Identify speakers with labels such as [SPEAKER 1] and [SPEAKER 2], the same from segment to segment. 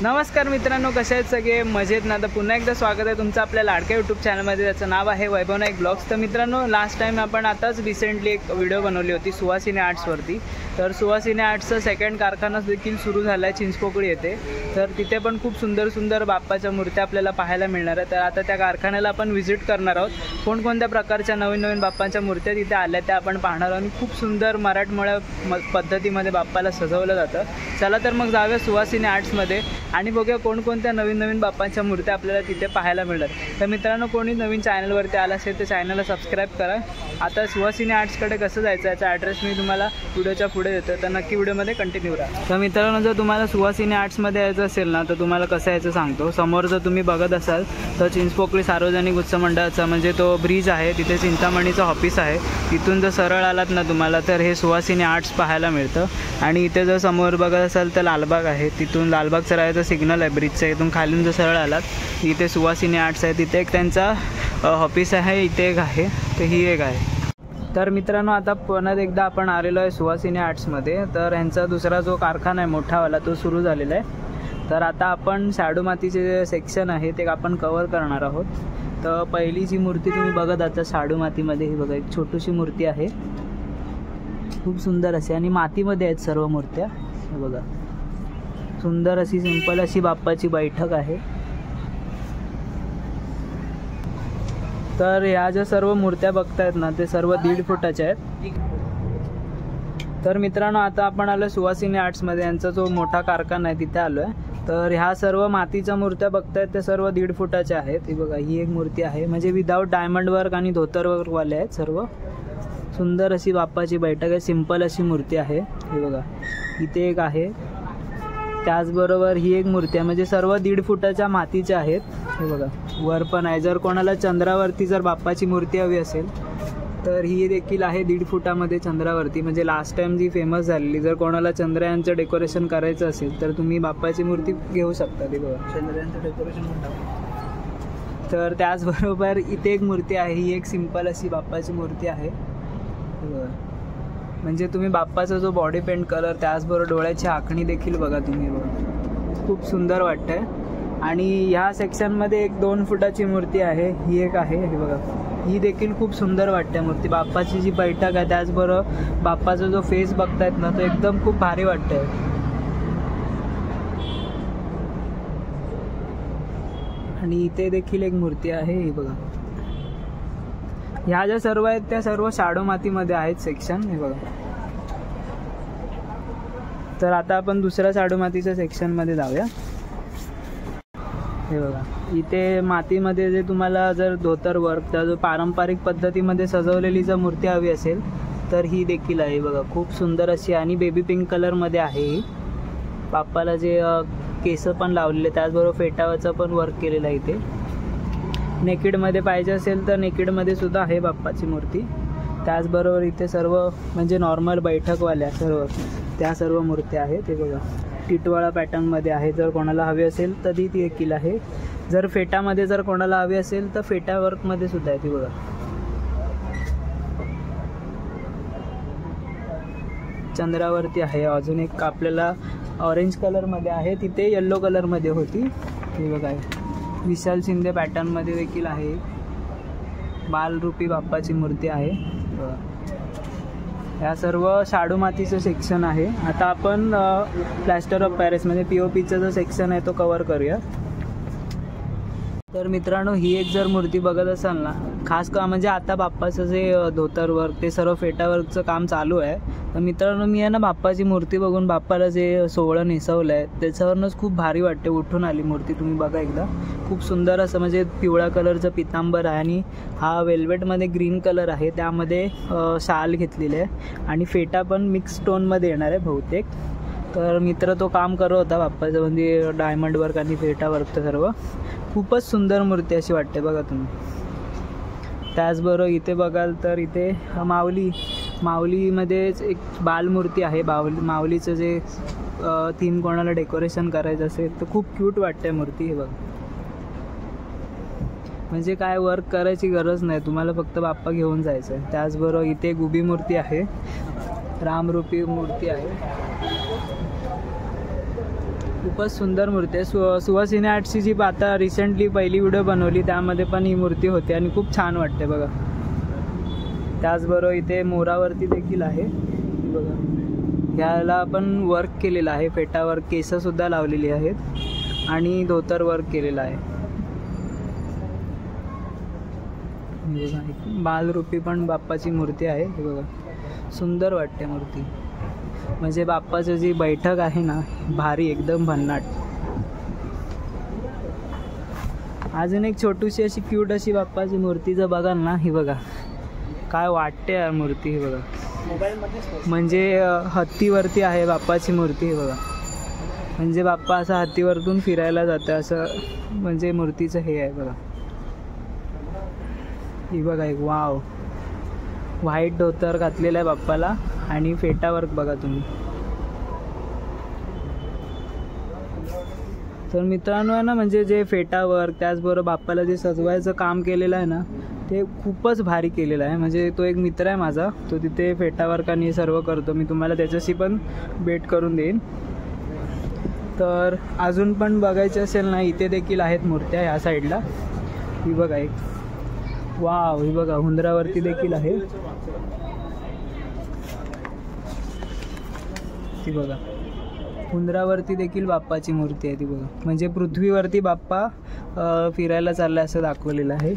[SPEAKER 1] नमस्कार मित्रांनो, कसे आहेत सगळे? मजेत ना? तर पुन्हा एकदा स्वागत आहे तुमचं आपल्या लाडक्या यूट्यूब चॅनलमध्ये, त्याचं नाव आहे वैभव नाईक ब्लॉग्स. तर मित्रांनो, लास्ट टाईम आपण आताच रिसेंटली एक व्हिडिओ बनवली होती सुहासिनी आर्ट्सवरती. तर सुहासिनी आर्ट्सचं सेकंड कारखाना देखील सुरू झाला आहे चिंचपोकळी येथे. तर तिथे पण खूप सुंदर सुंदर बाप्पाच्या मूर्त्या आपल्याला पाहायला मिळणार आहे. तर आता त्या कारखान्याला आपण व्हिजिट करणार आहोत. कोणकोणत्या प्रकारच्या नवीन नवीन बाप्पांच्या मूर्त्या तिथे आल्या त्या आपण पाहणार आहोत. आणि खूप सुंदर मराठमोळ्या पद्धतीमध्ये बाप्पाला सजवलं जातं. चला तर मग जाऊया सुहासिनी आर्ट्समध्ये आणि बघूया कोणकोणत्या नवीन नवीन बाप्पांच्या मूर्त्या आपल्याला तिथे पाहायला मिळतात. तर मित्रांनो, कोणी नवीन चॅनलवरती आला असेल तर चॅनलला सबस्क्राईब करा. आता सुहासिनी आर्ट्सकडे कसं जायचं याचा ॲड्रेस मी तुम्हाला व्हिडिओच्या पुढे देतो, तर नक्की व्हिडिओमध्ये कंटिन्यू राहा. तर मित्रांनो, जर तुम्हाला सुहासिनी आर्ट्समध्ये यायचं असेल ना, तर तुम्हाला कसं यायचं सांगतो. समोर जर तुम्ही बघत असाल तर चिंचपोकळी सार्वजनिक उत्सव मंडळाचा म्हणजे तो ब्रिज आहे, तिथे चिंतामणीचं ऑफिस आहे. तिथून जर सरळ आलात ना तुम्हाला तर हे सुहासिनी आर्ट्स पाहायला मिळतं. आणि इथे जर समोर बघत असाल तर लालबाग आहे, तिथून लालबाग सरायचं सिग्नल आहे ब्रिजचं. इथून खालून जर सरळ आलात इथे सुहासिनी आर्ट्स आहे, तिथे एक त्यांचा ऑफिस आहे, इथे एक आहे, तर ही एक आहे. तर मित्रांनो, आता पुन्हा एकदा आपण आलेलो आहे सुहासिनी आर्ट्समध्ये. तर यांचा दुसरा जो कारखाना आहे मोठावाला तो सुरू झालेला आहे. तर आता आपण शाडू मातीचे जे सेक्शन आहे ते आपण कवर करणार आहोत. तर पहिली जी मूर्ती तुम्ही बघत आता शाडू मातीमध्ये, ही बघा एक छोटीशी मूर्ती आहे, खूप सुंदर अशी, आणि मातीमध्ये आहेत सर्व मूर्त्या. हे बघा सुंदर अशी सिंपल अशी बाप्पाची बैठक आहे. तर ह्या ज्या सर्व मूर्त्या बघतायत ना ते सर्व 1.5 फुटाच्या आहेत. तर मित्रांनो, आता आपण आलो सुहासिनी आर्ट्समध्ये. यांचा जो मोठा कारखाना आहे तिथे आलो आहे. तर ह्या सर्व मातीच्या मूर्त्या बघतायत त्या सर्व 1.5 फुटाच्या आहेत. ही बघा ही एक मूर्ती आहे, म्हणजे विदाऊट डायमंड वर्क आणि धोतर वर्कवाले आहेत सर्व. सुंदर अशी बाप्पाची बैठक आहे, सिंपल अशी मूर्ती आहे. ही बघा इथे एक आहे, त्याचबरोबर ही एक मूर्ती आहे, म्हणजे सर्व 1.5 फुटाच्या मातीच्या आहेत. हे बघा वर पण आहे. जर कोणाला चंद्रावरती जर बाप्पाची मूर्ती हवी असेल तर ही देखील आहे 1.5 फुटामध्ये चंद्रावरती. म्हणजे लास्ट टाइम जी फेमस झालेली, जर कोणाला चंद्रयानचं डेकोरेशन करायचं असेल तर तुम्ही बाप्पाची मूर्ती घेऊ शकता. ती बघा चंद्रयानचं डेकोरेशन म्हणतात. तर त्याचबरोबर इथे एक मूर्ती आहे, ही एक सिंपल अशी बाप्पाची मूर्ती आहे. म्हणजे तुम्ही बाप्पाचा जो बॉडी पेंट कलर, त्याचबरोबर डोळ्याची आखणी देखील बघा तुम्ही, बघा खूप सुंदर वाटतंय. आणि ह्या सेक्शनमध्ये एक 2 फुटाची मूर्ती आहे, ही एक आहे. हे बघा ही देखील खूप सुंदर वाटते मूर्ती. बाप्पाची जी बैठक आहे त्याचबरोबर बाप्पाचा जो फेस बघतायत ना तो एकदम खूप भारी वाटतंय. आणि इथे देखील एक मूर्ती आहे, ही बघा. ह्या ज्या सर्व आहेत त्या सर्व शाडू मातीमध्ये आहेत सेक्शन. हे बघा. तर आता आपण दुसऱ्या शाडू मातीच्या सेक्शनमध्ये जाऊया. हे बघा इथे मातीमध्ये जे तुम्हाला जर धोतर वर्क, त्या जो पारंपरिक पद्धतीमध्ये सजवलेली जर मूर्ती हवी असेल तर ही देखील आहे. बघा खूप सुंदर अशी, आणि बेबी पिंक कलरमध्ये आहे ही. बाप्पाला जे केस पण लावलेले, त्याचबरोबर फेटावरचं पण वर्क केलेलं आहे इथे. नेकिडमध्ये पाहिजे असेल तर नेकिडमध्ये सुद्धा आहे बाप्पाची मूर्ती. त्याचबरोबर इथे सर्व म्हणजे नॉर्मल बैठकवाल्या सर्व त्या सर्व मूर्त्या आहेत. ते बघा टिटवाळा पॅटर्नमध्ये आहे, जर कोणाला हवी असेल तर ती देखील आहे. जर फेटामध्ये जर कोणाला हवी असेल तर फेटा वर्कमध्ये सुद्धा आहे. ती बघा चंद्रावरती आहे. अजून एक आपल्याला ऑरेंज कलरमध्ये आहे, तिथे येल्लो कलरमध्ये होती. ती बघा विशाल शिंदे पॅटर्नमध्ये देखील आहे. बालरूपी बाप्पाची मूर्ती आहे. या सर्व शाडू मातीचं सेक्शन आहे. आता आपण प्लॅस्टर ऑफ पॅरिस म्हणजे POPचा जो सेक्शन आहे तो कवर करूया. तर मित्रांनो, ही एक जर मूर्ती बघत असाल ना, खास का म्हणजे आता बाप्पाचं जे धोतर वर्क ते सर्व फेटा वर्कचं काम चालू आहे. तर मित्रांनो, मी आहे ना बाप्पाची मूर्ती बघून बाप्पाला जे सोहळं नेसवलं आहे त्याच्यावरूनच खूप भारी वाटते. उठून आली मूर्ती, तुम्ही बघा एकदा. खूप सुंदर असं म्हणजे पिवळ्या कलरचं पितांबर आहे, आणि हा वेल्वेटमध्ये ग्रीन कलर आहे, त्यामध्ये शाल घेतलेली आहे, आणि फेटा पण मिक्स टोनमध्ये येणार आहे बहुतेक. तर मित्र तो काम करत होता बाप्पाचं, म्हणजे डायमंड वर्क आणि फेटा वर्क सर्व. खूपच सुंदर मूर्ती अशी वाटते बघा तुम्ही. त्याचबरोबर इथे बघाल तर इथे माऊलीमध्येच एक बालमूर्ती आहे. माऊलीचं जे थीम कोणाला डेकोरेशन करायचं असेल तर खूप क्यूट वाटते मूर्ती. हे बघा म्हणजे काय वर्क करायची गरज नाही, तुम्हाला फक्त बाप्पा घेऊन जायचं आहे. त्याचबरोबर इथे एक उभी मूर्ती आहे, रामरूपी मूर्ती आहे. खूपच सुंदर मूर्ती आहे. सुहासिनी आर्ट्सची जी आता रिसेंटली पहिली व्हिडिओ बनवली त्यामध्ये पण ही मूर्ती होती आणि खूप छान वाटते बघा. त्याचबरोबर इथे मोरावरती देखील आहे बघा. ह्याला पण वर्क केलेलं आहे, फेटा वर्क, केससुद्धा लावलेली आहेत आणि धोतर वर्क केलेलं आहे. बालरूपी पण बाप्पाची मूर्ती आहे हे बघा. सुंदर वाटते मूर्ती. म्हणजे बाप्पाची जी बैठक आहे ना, भारी एकदम भन्नाट. अजून एक छोटीशी अशी क्यूट अशी बाप्पाची मूर्ती जर बघाल ना, ही बघा काय वाटते यार मूर्ती. ही बघा म्हणजे हत्तीवरती आहे बाप्पाची मूर्ती. हे बघा म्हणजे बाप्पा असा हत्तीवरतून फिरायला जातं असं म्हणजे मूर्तीचं हे आहे बघा. ही बघा एक वाव, व्हाईट धोतर घातलेलं आहे बाप्पाला आणि फेटा वर्क बघा तुम्ही. तर मित्रांनो आहे ना, म्हणजे जे फेटा वर्क त्याचबरोबर बाप्पाला जे सजवायचं काम केलेलं आहे ना, ते खूपच भारी केलेलं आहे. म्हणजे तो एक मित्र आहे माझा, तो तिथे फेटा वर्क आणि सर्व करतो. मी तुम्हाला त्याच्याशी पण भेट करून देईन. तर अजून पण बघायचं असेल ना, इथे देखील आहेत मूर्त्या ह्या साईडला. ही बघा एक वाव, ही बघा हुंदरावरती देखील आहे. ती बघा हुंदरावरती देखील बाप्पाची मूर्ती आहे ती बघा. म्हणजे पृथ्वीवरती बाप्पा फिरायला चालला असं दाखवलेलं आहे.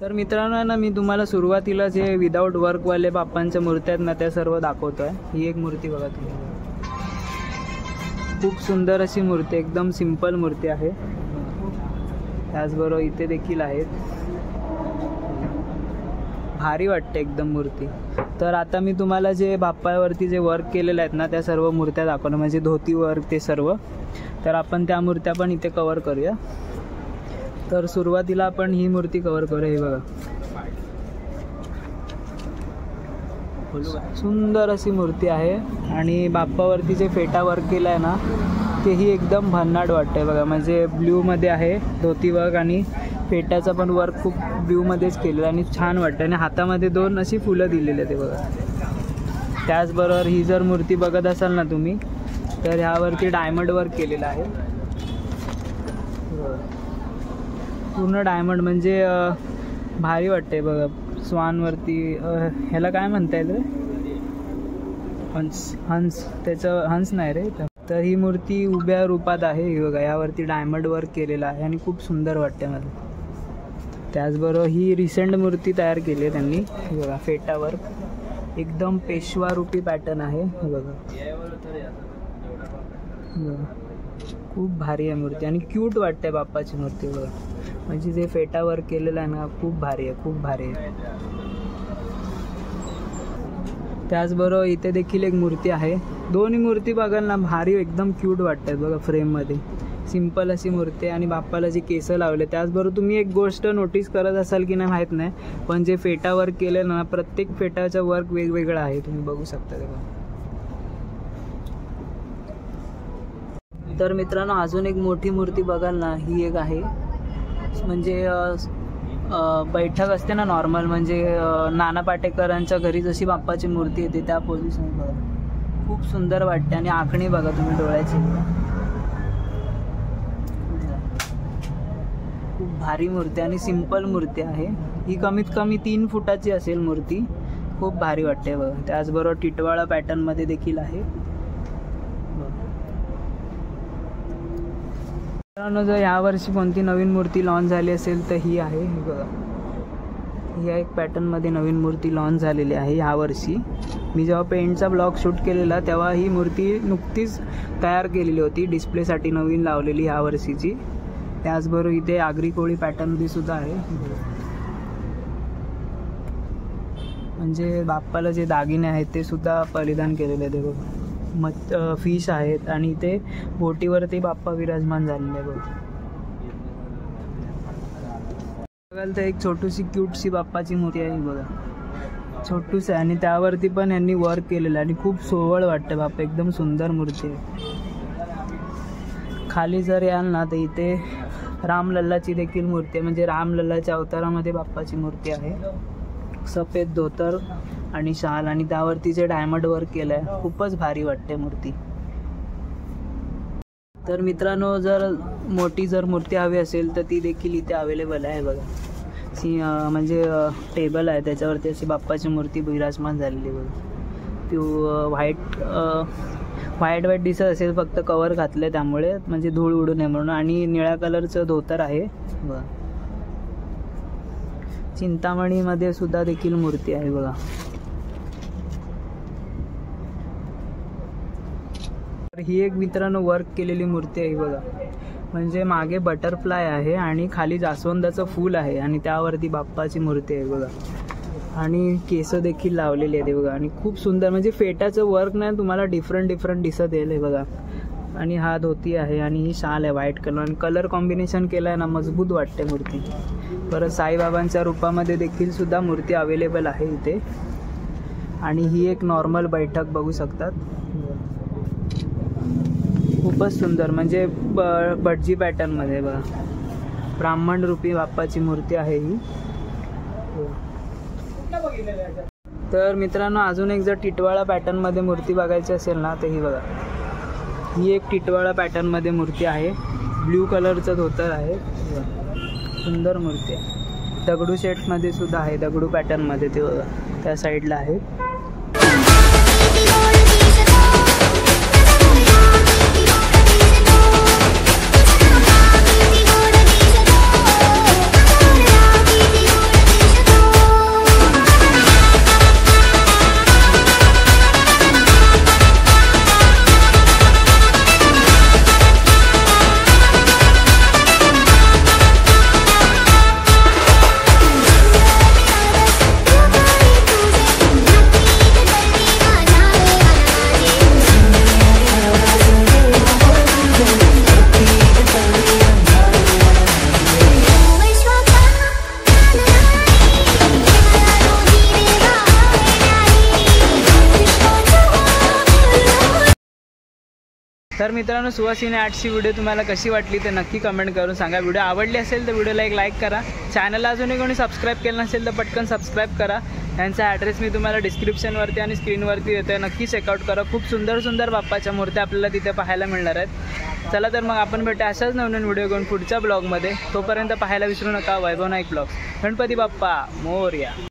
[SPEAKER 1] तर मित्रांनो ना, मी तुम्हाला सुरुवातीला जे विदाऊट वर्कवाले बाप्पांच्या मूर्त्या आहेत ना, त्या सर्व दाखवतो आहे. ही एक मूर्ती बघा तुम्ही, खूप सुंदर अशी मूर्ती, एकदम सिंपल मूर्ती आहे. त्याचबरोबर इथे देखील आहेत, भारी वाटते एकदम मूर्ती. तर आता मी तुम्हाला जे बाप्पावरती जे वर्क केलेलं आहेत ना, त्या सर्व मूर्त्या दाखवणं, म्हणजे धोती वर्क ते सर्व. तर आपण त्या मूर्त्या पण इथे कवर करूया. तर सुरुवातीला आपण ही मूर्ती कवर करूया. ही बघा सुंदर अशी मूर्ती आहे आणि बाप्पावरती जे फेटा वर्क केलं आहे ना, तेही एकदम भन्नाट वाटते बघा. म्हणजे ब्ल्यूमध्ये आहे धोती वर्क आणि फेट्याचा पण वर्क खूप ब्ल्यूमध्येच केलेलं आणि छान वाटतं. आणि हातामध्ये 2 अशी फुलं दिलेली आहे ते बघा. त्याचबरोबर ही जर मूर्ती बघत असाल ना तुम्ही, तर ह्यावरती डायमंड वर्क केलेलं आहे पूर्ण डायमंड. म्हणजे भारी वाटते बघा. स्वानवरती ह्याला काय म्हणता येईल रे, हंस त्याचं हंस नाही रे. तर ही मूर्ती उभ्या रूपात आहे. ही बघा यावरती डायमंड वर्क केलेलं आहे आणि खूप सुंदर वाटते मला. त्याचबरोबर ही रिसेंट मूर्ती तयार केली आहे त्यांनी. ही बघा फेटा वर्क, एकदम पेशवा रूपी पॅटर्न आहे. हे बघा खूप भारी आहे मूर्ती आणि क्यूट वाटते बाप्पाची मूर्ती बघा. म्हणजे जे फेटा वर्क केलेलं आहे ना, खूप भारी आहे, खूप भारी आहे. त्याचबरोबर इथे देखील एक मूर्ती आहे. दोन्ही मूर्ती बघाल ना, भारी एकदम क्यूट वाटतात बघा फ्रेममध्ये. सिंपल अशी मूर्ती आणि बाप्पाला जी केसं लावले. त्याचबरोबर तुम्ही एक गोष्ट नोटीस करत असाल की नाही माहीत नाही, पण जे फेटा वर्क केलं ना, प्रत्येक फेटाचा वर्क वेगवेगळा आहे, तुम्ही बघू शकता तेव्हा. तर मित्रांनो अजून एक मोठी मूर्ती बघाल ना, ही एक आहे. म्हणजे बैठक असते ना नॉर्मल, म्हणजे नाना पाटेकरांच्या घरी जशी बाप्पाची मूर्ती येते त्या पोझिशन बघा. खूप सुंदर वाटते आणि आखणी बघा तुम्ही डोळ्याची, खूप भारी मूर्ती आणि सिंपल मूर्ती आहे ही. कमीत कमी 3 फुटाची असेल मूर्ती. खूप भारी वाटते बघा. त्याचबरोबर टिटवाळा पॅटर्नमध्ये देखील आहे. जर यावर्षी कोणती नवीन मूर्ती लॉन्च झाली असेल तर ही आहे. ही बघा, ह्या एक पॅटर्नमध्ये नवीन मूर्ती लॉन्च झालेली आहे यावर्षी. मी जेव्हा पेंटचा ब्लॉग शूट केलेला तेव्हा ही मूर्ती नुकतीच तयार केलेली होती, डिस्प्लेसाठी नवीन लावलेली ह्या वर्षीची. त्याचबरोबर इथे आगरी कोळी पॅटर्नमध्ये सुद्धा आहे. म्हणजे बाप्पाला जे दागिने आहेत ते सुद्धा परिधान केलेले आहेत बघा. फिश आहेत आणि इथे बोटीवरती बाप्पा विराजमान झालेले आहे बघा. बघाल तर एक छोटीशी क्यूटशी बाप्पाची मूर्ती आहे बघा, छोटूस आहे आणि त्यावरती पण यांनी वर्क केलेलं आहे आणि खूप सोवळ वाटतं बाप्पा, एकदम सुंदर मूर्ती आहे. खाली जर याल ना तर इथे रामलल्लाची देखील मूर्ती आहे. म्हणजे रामलल्लाच्या अवतारामध्ये बाप्पाची मूर्ती आहे. सफेद धोतर आणि शाल आणि त्यावरती जे डायमंड वर्क केलं आहे, खूपच भारी वाटते मूर्ती. तर मित्रांनो, जर मोठी मूर्ती हवी असेल तर ती देखील इथे अवेलेबल आहे बघा. म्हणजे टेबल आहे, त्याच्यावरती अशी बाप्पाची मूर्ती विराजमान झालेली बघा. ती व्हाईट दिसत असेल, फक्त कवर घातलं आहे त्यामुळे, म्हणजे धूळ उडू नये म्हणून. आणि निळ्या कलरचं धोतर आहे बघा. चिंतामणीमध्ये सुद्धा देखील मूर्ती आहे बघा. ही एक मित्रांनो वर्क केलेली मूर्ती आहे बघा. म्हणजे मागे बटरफ्लाय आहे आणि खाली जास्वंदाचं फूल आहे आणि त्यावरती बाप्पाची मूर्ती आहे बघा. आणि केस देखील लावलेली आहे बघा. आणि खूप सुंदर, म्हणजे फेटाचं वर्क नाही तुम्हाला डिफरंट दिसत येईल बघा. आणि हा धोती आहे आणि ही शाल आहे व्हाईट कलर. आणि कलर कॉम्बिनेशन केलं आहे ना, मजबूत वाटते मूर्ती. परत साईबाबांच्या रूपामध्ये देखील सुद्धा मूर्ती अवेलेबल आहे इथे. आणि ही एक नॉर्मल बैठक बघू शकतात. खूपच सुंदर, म्हणजे भटजी पॅटर्नमध्ये बघा. ब्राह्मण रूपी बाप्पाची मूर्ती आहे ही. तर मित्रांनो, अजून एक जर टिटवाळा पॅटर्नमध्ये मूर्ती बघायची असेल ना, तर ही बघा. ही एक टिटवाळा पॅटर्नमध्ये मूर्ती आहे. ब्ल्यू कलरचं धोतर आहे, सुंदर मूर्ती आहे. दगडू शेटमध्ये सुद्धा आहे, दगडू पॅटर्नमध्ये ते बघा, त्या साईडला आहे. तर मित्रांनो, सुवासिनी आर्ट्सची व्हिडिओ तुम्हाला कशी वाटली ते नक्की कमेंट करून सांगा. व्हिडिओ आवडली असेल तर व्हिडिओला एक लाईक करा. चॅनलला अजूनही कोणी सबस्क्राईब केलं नसेल तर पटकन सबस्क्राईब करा. यांचा ॲड्रेस मी तुम्हाला डिस्क्रिप्शनवरती आणि स्क्रीनवरती देतो आहे, नक्की चेकआउट करा. खूप सुंदर बाप्पाच्या मूर्त्या आपल्याला तिथे पाहायला मिळणार आहेत. चला तर मग आपण भेटू अशाच नवीन व्हिडिओ घेऊन पुढच्या ब्लॉगमध्ये. तोपर्यंत पाहायला विसरू नका वैभव नाईक ब्लॉग्स. गणपती बाप्पा मोरया.